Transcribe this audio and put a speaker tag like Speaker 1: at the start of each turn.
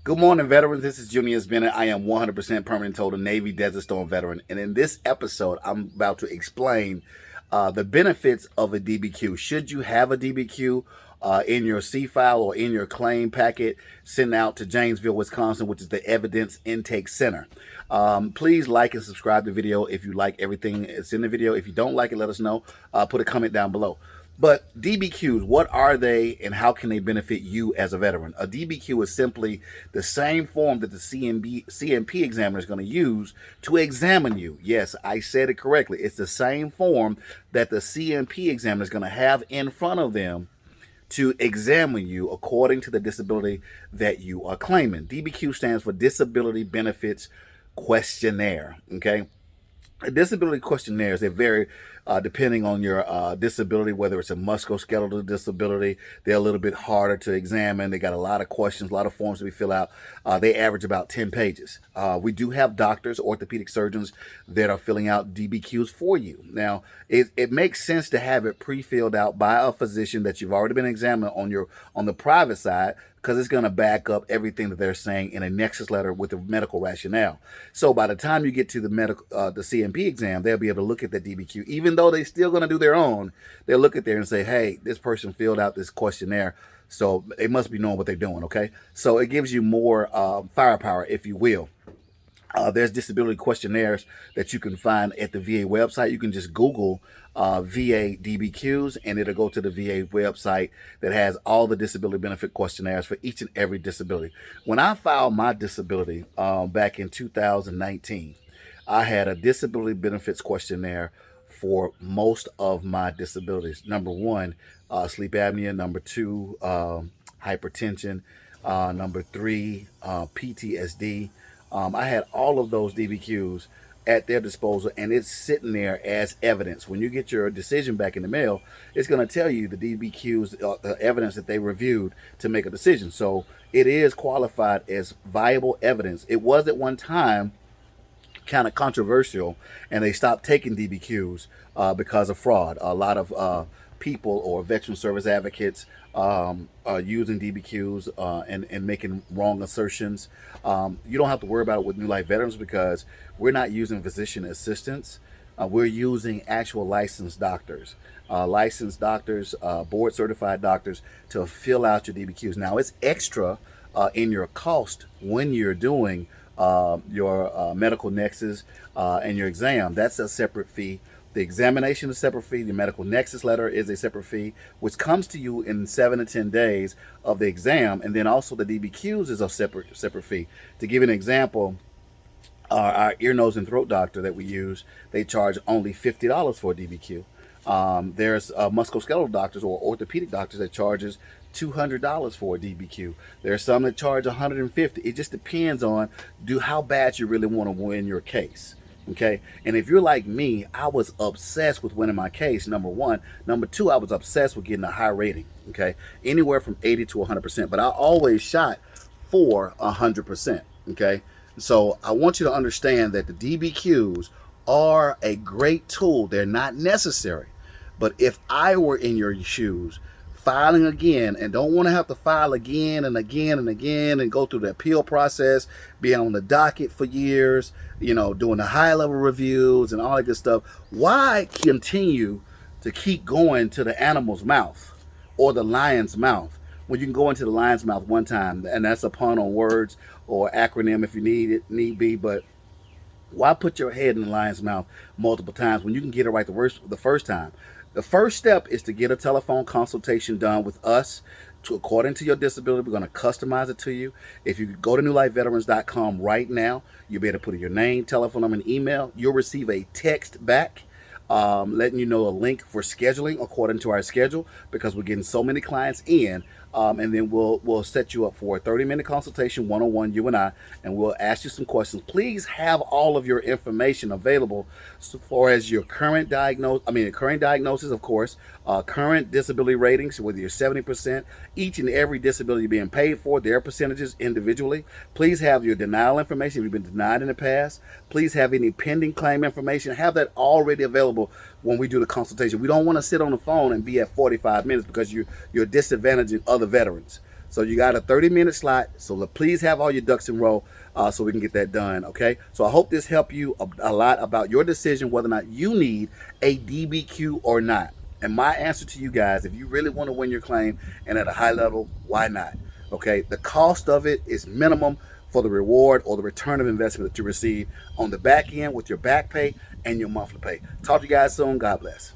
Speaker 1: Good morning, veterans. This is Junius Bennett. I am 100% permanent total Navy Desert Storm veteran. And in this episode, I'm about to explain the benefits of a DBQ. Should you have a DBQ in your C file or in your claim packet, sent out to Janesville, Wisconsin, which is the Evidence Intake Center. Please like and subscribe to the video if you like everything that's in the video. If you don't like it, let us know. Put a comment down below. But DBQs, what are they and how can they benefit you as a veteran? A DBQ is simply the same form that the CMP examiner is going to use to examine you. Yes, I said it correctly. It's the same form that the CMP examiner is going to have in front of them to examine you according to the disability that you are claiming. DBQ stands for Disability Benefits Questionnaire, okay? Disability questionnaires, they vary depending on your disability, whether it's a musculoskeletal disability. They're a little bit harder to examine. They got a lot of questions, a lot of forms to be filled out. They average about 10 pages. We do have doctors, orthopedic surgeons that are filling out DBQs for you. Now, it makes sense to have it pre-filled out by a physician that you've already been examined on the private side, because it's going to back up everything that they're saying in a nexus letter with the medical rationale. So by the time you get to the CMP exam, they'll be able to look at the DBQ. Even though they're still going to do their own, they'll look at there and say, hey, this person filled out this questionnaire, so they must be knowing what they're doing, okay? So it gives you more firepower, if you will. There's disability questionnaires that you can find at the VA website. You can just Google VA DBQs and it'll go to the VA website that has all the disability benefit questionnaires for each and every disability. When I filed my disability back in 2019, I had a disability benefits questionnaire for most of my disabilities. Number one, sleep apnea. Number two, hypertension. Number three, PTSD. I had all of those DBQs at their disposal, and it's sitting there as evidence. When you get your decision back in the mail, it's going to tell you the DBQs, the evidence that they reviewed to make a decision. So it is qualified as viable evidence. It was at one time kind of controversial, and they stopped taking DBQs because of fraud. A lot of people or veteran service advocates are using DBQs and making wrong assertions. You don't have to worry about it with New Life veterans because we're not using physician assistants. We're using actual licensed doctors, board certified doctors to fill out your DBQs. Now it's extra in your cost when you're doing your medical nexus and your exam. That's a separate fee. The examination is a separate fee. The medical nexus letter is a separate fee, which comes to you in 7 to 10 days of the exam. And then also the DBQs is a separate fee. To give you an example, our ear, nose, and throat doctor that we use, they charge only $50 for a DBQ. There's musculoskeletal doctors or orthopedic doctors that charges $200 for a DBQ. There are some that charge $150. It just depends on how bad you really want to win your case. Okay, and if you're like me, I was obsessed with winning my case, number one. Number two, I was obsessed with getting a high rating. Okay, anywhere from 80 to 100%, but I always shot for 100%. Okay, so I want you to understand that the DBQs are a great tool. They're not necessary, but if I were in your shoes, filing again and don't want to have to file again and again and again and go through the appeal process, be on the docket for years, doing the high level reviews and all that good stuff, why continue to keep going to the animal's mouth or the lion's mouth when you can go into the lion's mouth one time? And that's a pun on words or acronym if you need be, but why put your head in the lion's mouth multiple times when you can get it right the first time? The first step is to get a telephone consultation done with us according to your disability. We're going to customize it to you. If you go to newlifeveterans.com right now, you'll be able to put in your name, telephone number, and email. You'll receive a text back letting you know a link for scheduling according to our schedule, because we're getting so many clients in. And then we'll set you up for a 30-minute consultation, one-on-one, you and I, and we'll ask you some questions. Please have all of your information available so far as your current diagnosis, of course, current disability ratings, whether you're 70%, each and every disability being paid for, their percentages individually. Please have your denial information if you've been denied in the past. Please have any pending claim information. Have that already available when we do the consultation. We don't want to sit on the phone and be at 45 minutes because you're disadvantaging other veterans. So you got a 30-minute slot. So please have all your ducks in a row so we can get that done, okay? So I hope this helped you a lot about your decision whether or not you need a DBQ or not. And my answer to you guys, if you really want to win your claim and at a high level, why not? Okay, the cost of it is minimum for the reward or the return of investment that you receive on the back end with your back pay and your monthly pay. Talk to you guys soon. God bless.